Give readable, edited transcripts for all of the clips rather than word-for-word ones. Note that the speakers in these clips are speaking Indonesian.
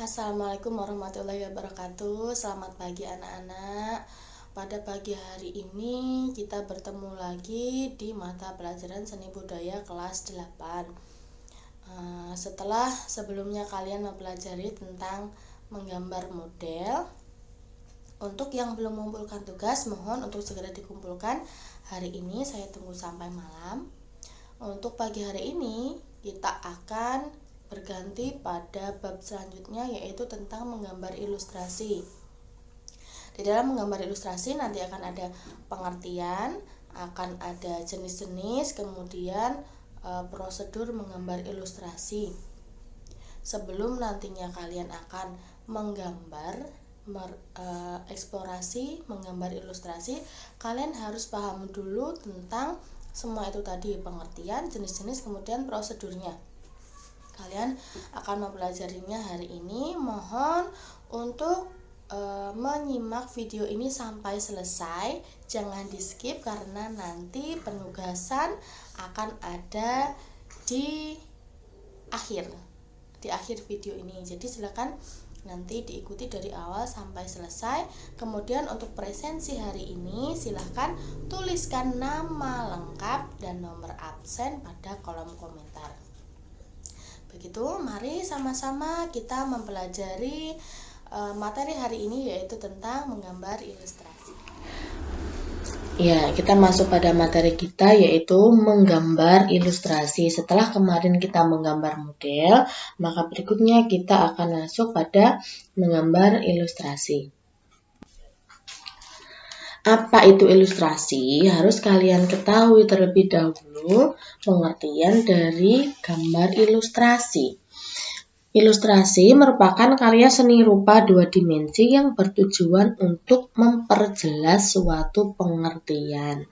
Assalamualaikum warahmatullahi wabarakatuh. Selamat pagi anak-anak. Pada pagi hari ini kita bertemu lagi di mata pelajaran seni budaya kelas 8. Setelah sebelumnya kalian mempelajari tentang menggambar model, untuk yang belum mengumpulkan tugas mohon untuk segera dikumpulkan. Hari ini saya tunggu sampai malam. Untuk pagi hari ini kita akan berganti pada bab selanjutnya, yaitu tentang menggambar ilustrasi. Di dalam menggambar ilustrasi nanti akan ada pengertian, akan ada jenis-jenis, kemudian prosedur menggambar ilustrasi. Sebelum nantinya kalian akan menggambar, eksplorasi, menggambar ilustrasi, kalian harus paham dulu tentang semua itu tadi, pengertian, jenis-jenis, kemudian prosedurnya. Kalian akan mempelajarinya hari ini. Mohon untuk menyimak video ini sampai selesai, jangan di skip karena nanti penugasan akan ada di akhir video ini. Jadi silakan nanti diikuti dari awal sampai selesai. Kemudian untuk presensi hari ini silahkan tuliskan nama lengkap dan nomor absen pada kolom komentar. Begitu, mari sama-sama kita mempelajari materi hari ini, yaitu tentang menggambar ilustrasi. Ya, kita masuk pada materi kita, yaitu menggambar ilustrasi. Setelah kemarin kita menggambar model, maka berikutnya kita akan masuk pada menggambar ilustrasi. Apa itu ilustrasi? Harus kalian ketahui terlebih dahulu pengertian dari gambar ilustrasi. Ilustrasi merupakan karya seni rupa dua dimensi yang bertujuan untuk memperjelas suatu pengertian.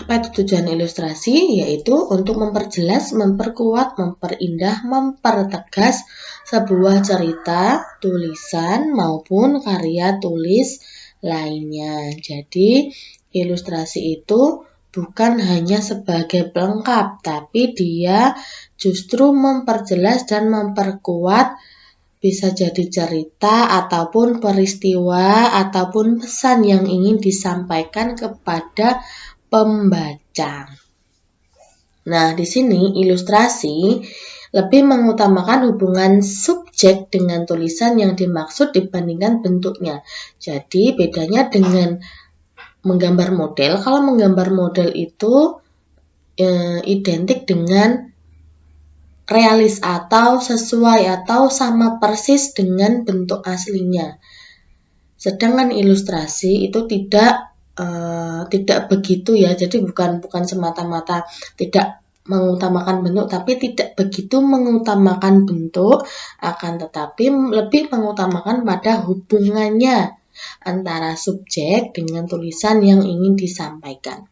Apa itu tujuan ilustrasi? Yaitu untuk memperjelas, memperkuat, memperindah, mempertegas sebuah cerita, tulisan, maupun karya tulis lainnya. Jadi, ilustrasi itu bukan hanya sebagai pelengkap, tapi dia justru memperjelas dan memperkuat, bisa jadi cerita ataupun peristiwa ataupun pesan yang ingin disampaikan kepada pembaca. Nah, di sini ilustrasi lebih mengutamakan hubungan subjek dengan tulisan yang dimaksud dibandingkan bentuknya. Jadi bedanya dengan menggambar model, kalau menggambar model itu identik dengan realis atau sesuai atau sama persis dengan bentuk aslinya. Sedangkan ilustrasi itu tidak begitu ya. Jadi bukan semata-mata tidak mengutamakan bentuk, tapi tidak begitu mengutamakan bentuk, akan tetapi lebih mengutamakan pada hubungannya antara subjek dengan tulisan yang ingin disampaikan.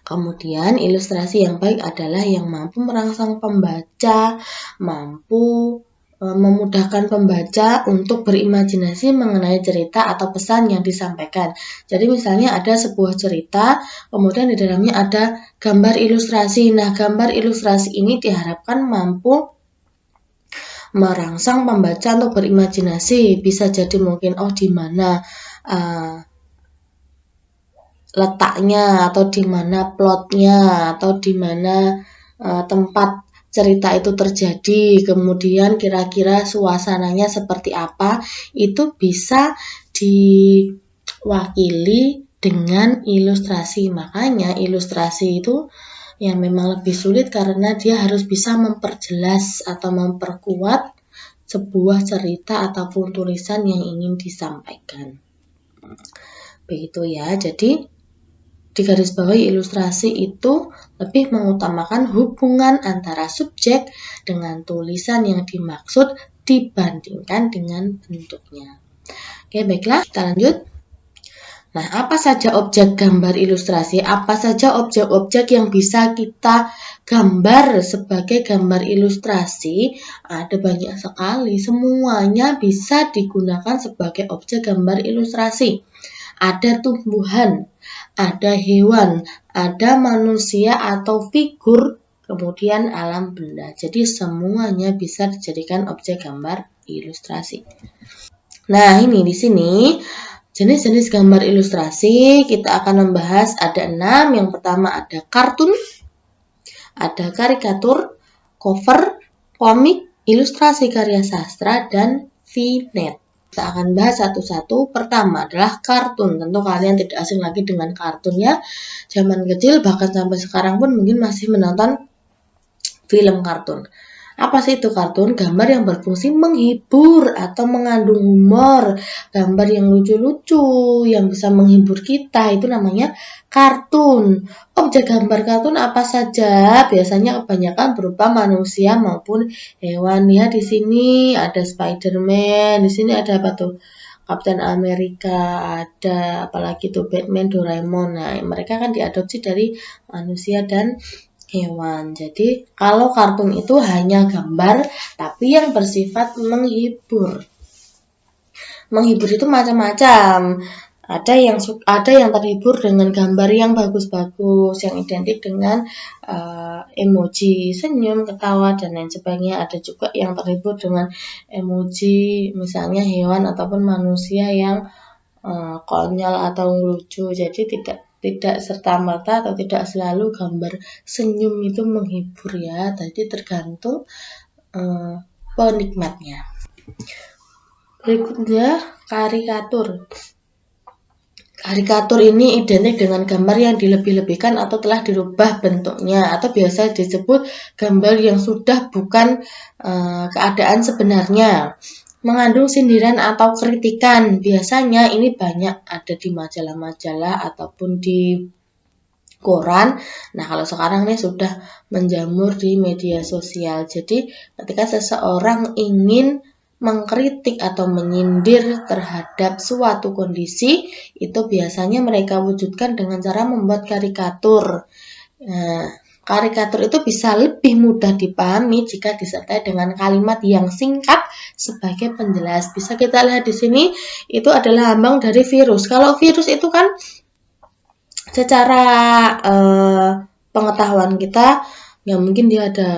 Kemudian ilustrasi yang baik adalah yang mampu merangsang pembaca, mampu memudahkan pembaca untuk berimajinasi mengenai cerita atau pesan yang disampaikan. Jadi misalnya ada sebuah cerita, kemudian di dalamnya ada gambar ilustrasi. Nah, gambar ilustrasi ini diharapkan mampu merangsang pembaca untuk berimajinasi. Bisa jadi mungkin di mana letaknya, atau di mana plotnya, atau di mana tempat cerita itu terjadi, kemudian kira-kira suasananya seperti apa, itu bisa diwakili dengan ilustrasi. Makanya ilustrasi itu yang memang lebih sulit karena dia harus bisa memperjelas atau memperkuat sebuah cerita ataupun tulisan yang ingin disampaikan. Begitu ya, jadi digarisbawahi ilustrasi itu lebih mengutamakan hubungan antara subjek dengan tulisan yang dimaksud dibandingkan dengan bentuknya. Oke, baiklah, kita lanjut. Nah, apa saja objek gambar ilustrasi? Apa saja objek-objek yang bisa kita gambar sebagai gambar ilustrasi? Ada banyak sekali, semuanya bisa digunakan sebagai objek gambar ilustrasi. Ada tumbuhan, ada hewan, ada manusia atau figur kemudian alam benda. Jadi semuanya bisa dijadikan objek gambar ilustrasi. Nah, ini di sini jenis-jenis gambar ilustrasi kita akan membahas ada 6. Yang pertama ada kartun, ada karikatur, cover, komik, ilustrasi karya sastra, dan vignette. Kita akan bahas satu-satu. Pertama adalah kartun. Tentu kalian tidak asing lagi dengan kartun ya. Zaman kecil bahkan sampai sekarang pun mungkin masih menonton film kartun. Apa sih itu kartun? Gambar yang berfungsi menghibur atau mengandung humor. Gambar yang lucu-lucu, yang bisa menghibur kita, itu namanya kartun. Objek gambar kartun apa saja? Biasanya kebanyakan berupa manusia maupun hewan. Ya, di sini ada Spider-Man, di sini ada apa tuh? Captain America, ada apalagi tuh Batman, Doraemon. Nah, mereka kan diadopsi dari manusia dan hewan. Jadi kalau kartun itu hanya gambar tapi yang bersifat menghibur. Menghibur itu macam-macam. Ada yang terhibur dengan gambar yang bagus-bagus, yang identik dengan emoji senyum, ketawa, dan lain sebagainya. Ada juga yang terhibur dengan emoji misalnya hewan ataupun manusia yang konyol atau lucu. Jadi tidak serta-merta atau tidak selalu gambar senyum itu menghibur ya. Jadi tergantung penikmatnya. Berikutnya karikatur. Karikatur ini identik dengan gambar yang dilebih-lebihkan atau telah dirubah bentuknya, atau biasa disebut gambar yang sudah bukan keadaan sebenarnya. Mengandung sindiran atau kritikan. Biasanya ini banyak ada di majalah-majalah ataupun di koran. Nah, kalau sekarang ini sudah menjamur di media sosial. Jadi, ketika seseorang ingin mengkritik atau menyindir terhadap suatu kondisi, itu biasanya mereka wujudkan dengan cara membuat karikatur. Nah, karikatur itu bisa lebih mudah dipahami jika disertai dengan kalimat yang singkat sebagai penjelas. Bisa kita lihat di sini, itu adalah lambang dari virus. Kalau virus itu kan secara pengetahuan kita, ya mungkin dia ada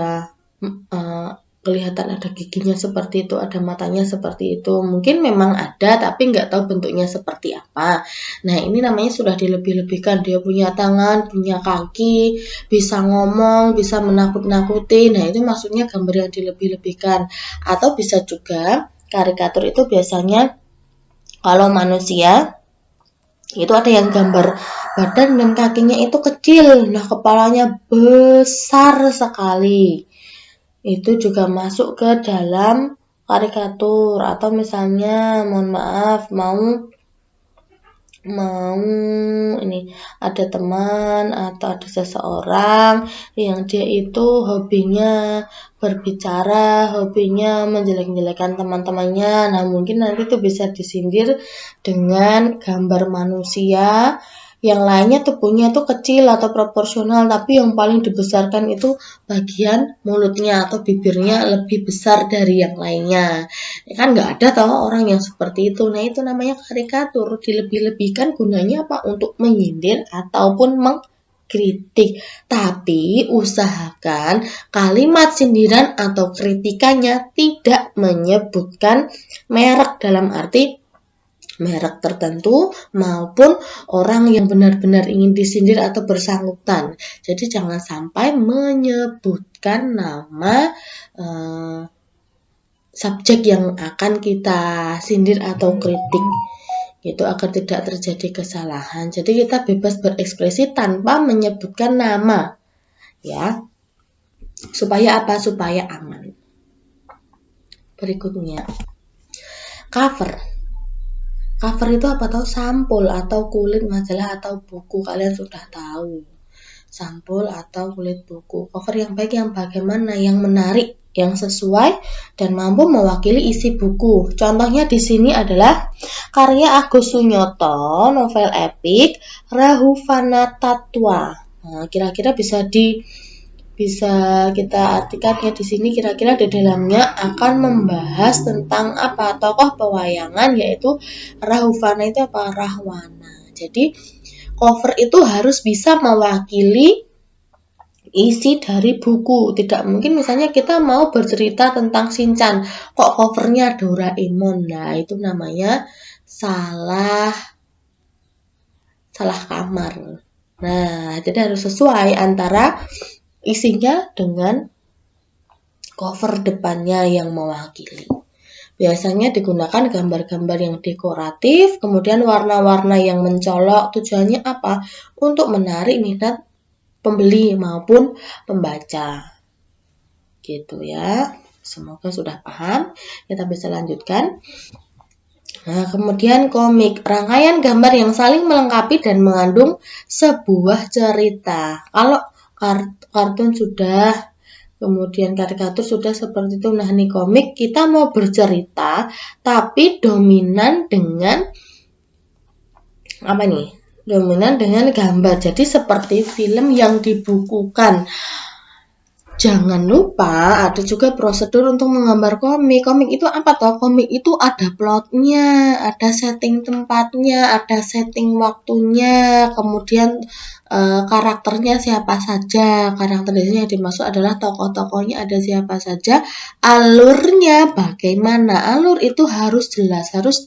kelihatan ada giginya seperti itu, ada matanya seperti itu. Mungkin memang ada, tapi nggak tahu bentuknya seperti apa. Nah, ini namanya sudah dilebih-lebihkan. Dia punya tangan, punya kaki, bisa ngomong, bisa menakut-nakuti. Nah, itu maksudnya gambar yang dilebih-lebihkan. Atau bisa juga, karikatur itu biasanya kalau manusia, itu ada yang gambar badan dan kakinya itu kecil. Nah, kepalanya besar sekali. Itu juga masuk ke dalam karikatur. Atau misalnya mohon maaf mau ini ada teman atau ada seseorang yang dia itu hobinya berbicara, hobinya menjelek-jelekan teman-temannya. Nah, mungkin nanti tuh bisa disindir dengan gambar manusia yang lainnya tubuhnya tuh kecil atau proporsional, tapi yang paling dibesarkan itu bagian mulutnya atau bibirnya lebih besar dari yang lainnya. Ya kan nggak ada tahu orang yang seperti itu. Nah, itu namanya karikatur. Dilebih-lebihkan gunanya apa? Untuk menyindir ataupun mengkritik. Tapi usahakan kalimat sindiran atau kritikannya tidak menyebutkan merek, dalam arti merek tertentu maupun orang yang benar-benar ingin disindir atau bersangkutan. Jadi jangan sampai menyebutkan nama subjek yang akan kita sindir atau kritik. Itu agar tidak terjadi kesalahan. Jadi kita bebas berekspresi tanpa menyebutkan nama. Ya. Supaya apa? Supaya aman. Berikutnya. Cover. Cover itu apa tahu? Sampul atau kulit majalah atau buku. Kalian sudah tahu. Sampul atau kulit buku. Cover yang baik yang bagaimana? Yang menarik, yang sesuai dan mampu mewakili isi buku. Contohnya di sini adalah karya Agus Sunyoto, novel epik Rahufana Tatwa. Nah, kira-kira bisa kita artikan ya di sini, kira-kira di dalamnya akan membahas tentang apa? Tokoh pewayangan, yaitu Rahufana itu apa? Rahwana. Jadi cover itu harus bisa mewakili isi dari buku. Tidak mungkin misalnya kita mau bercerita tentang Shinchan, kok covernya Doraemon. Nah, itu namanya salah kamar. Nah, jadi harus sesuai antara isinya dengan cover depannya yang mewakili. Biasanya digunakan gambar-gambar yang dekoratif, kemudian warna-warna yang mencolok. Tujuannya apa? Untuk menarik minat pembeli maupun pembaca. Gitu ya. Semoga sudah paham. Kita bisa lanjutkan. Nah, kemudian komik, rangkaian gambar yang saling melengkapi dan mengandung sebuah cerita. Kalau kartun sudah, kemudian karikatur sudah seperti itu. Nah, ini komik kita mau bercerita tapi dominan dengan apa nih? Dominan dengan gambar. Jadi seperti film yang dibukukan. Jangan lupa ada juga prosedur untuk menggambar komik. Komik itu apa toh? Komik itu ada plotnya, ada setting tempatnya, ada setting waktunya, kemudian karakternya siapa saja. Karakter di sini yang dimaksud adalah tokoh-tokohnya ada siapa saja. Alurnya bagaimana? Alur itu harus jelas, harus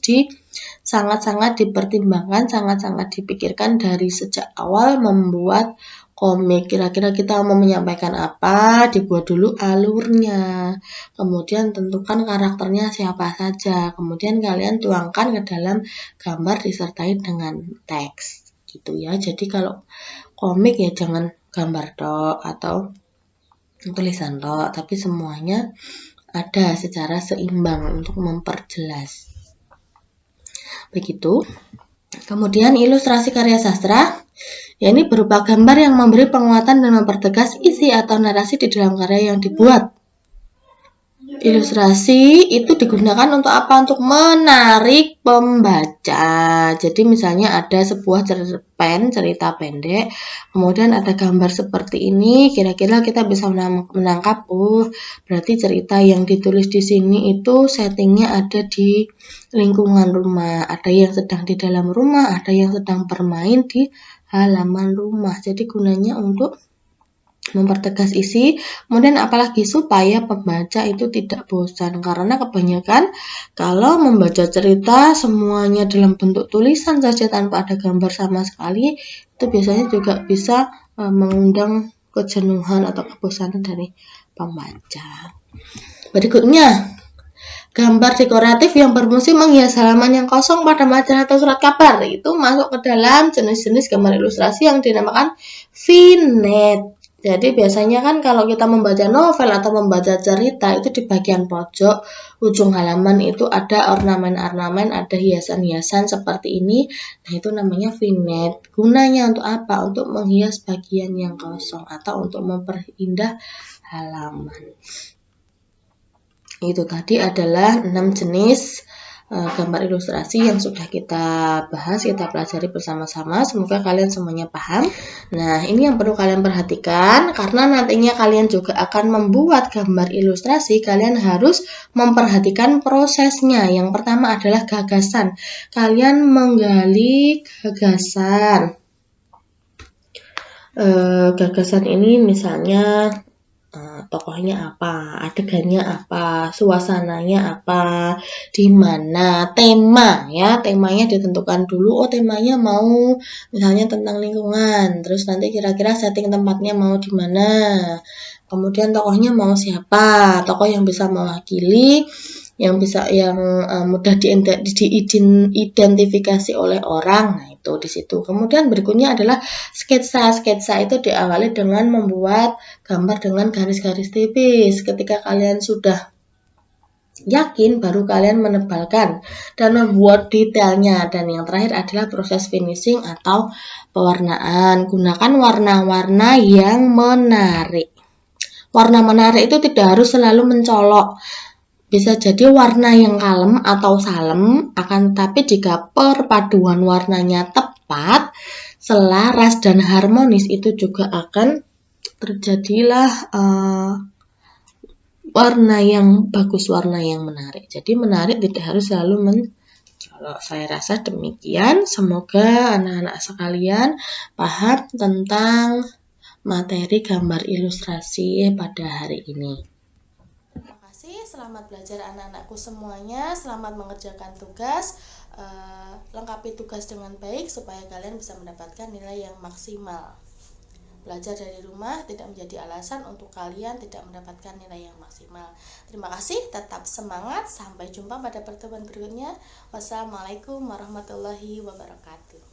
sangat-sangat dipertimbangkan, sangat-sangat dipikirkan dari sejak awal membuat komik. Kira-kira kita mau menyampaikan apa, dibuat dulu alurnya, kemudian tentukan karakternya siapa saja, kemudian kalian tuangkan ke dalam gambar disertai dengan teks gitu ya. Jadi kalau komik ya jangan gambar tok atau tulisan tok, tapi semuanya ada secara seimbang untuk memperjelas. Begitu. Kemudian ilustrasi karya sastra, ya ini berupa gambar yang memberi penguatan dan mempertegas isi atau narasi di dalam karya yang dibuat. Ilustrasi itu digunakan untuk apa? Untuk menarik pembaca. Jadi misalnya ada sebuah cerita pendek, kemudian ada gambar seperti ini, kira-kira kita bisa menangkap, berarti cerita yang ditulis di sini itu settingnya ada di lingkungan rumah, ada yang sedang di dalam rumah, ada yang sedang bermain di halaman rumah. Jadi gunanya untuk mempertegas isi, kemudian apalagi supaya pembaca itu tidak bosan, karena kebanyakan kalau membaca cerita semuanya dalam bentuk tulisan saja tanpa ada gambar sama sekali, itu biasanya juga bisa mengundang kejenuhan atau kebosanan dari pembaca. Berikutnya, gambar dekoratif yang berfungsi menghias halaman yang kosong pada majalah atau surat kabar, itu masuk ke dalam jenis-jenis gambar ilustrasi yang dinamakan vignette. Jadi biasanya kan kalau kita membaca novel atau membaca cerita itu di bagian pojok ujung halaman itu ada ornamen-ornamen, ada hiasan-hiasan seperti ini. Nah, itu namanya vignette. Gunanya untuk apa? Untuk menghias bagian yang kosong atau untuk memperindah halaman. Itu tadi adalah 6 jenis gambar ilustrasi yang sudah kita bahas, kita pelajari bersama-sama. Semoga kalian semuanya paham. Nah, ini yang perlu kalian perhatikan, karena nantinya kalian juga akan membuat gambar ilustrasi, kalian harus memperhatikan prosesnya. Yang pertama adalah gagasan. Kalian menggali gagasan. Gagasan ini misalnya tokohnya apa, adegannya apa, suasananya apa, di mana, tema ya, temanya ditentukan dulu. Temanya mau misalnya tentang lingkungan, terus nanti kira-kira setting tempatnya mau di mana, kemudian tokohnya mau siapa, tokoh yang bisa mewakili, yang mudah diidentifikasi oleh orang. Nah, itu di situ. Kemudian berikutnya adalah sketsa. Sketsa itu diawali dengan membuat gambar dengan garis-garis tipis. Ketika kalian sudah yakin, baru kalian menebalkan dan membuat detailnya. Dan yang terakhir adalah proses finishing atau pewarnaan. Gunakan warna-warna yang menarik. Warna menarik itu tidak harus selalu mencolok. Bisa jadi warna yang kalem atau salem, akan tetapi jika perpaduan warnanya tepat, selaras dan harmonis, itu juga akan terjadilah warna yang bagus, warna yang menarik. Jadi menarik tidak harus selalu mencolok. Saya rasa demikian. Semoga anak-anak sekalian paham tentang materi gambar ilustrasi pada hari ini. Terima kasih, selamat belajar anak-anakku semuanya, selamat mengerjakan tugas, lengkapi tugas dengan baik supaya kalian bisa mendapatkan nilai yang maksimal. Belajar dari rumah tidak menjadi alasan untuk kalian tidak mendapatkan nilai yang maksimal. Terima kasih, tetap semangat, sampai jumpa pada pertemuan berikutnya. Wassalamualaikum warahmatullahi wabarakatuh.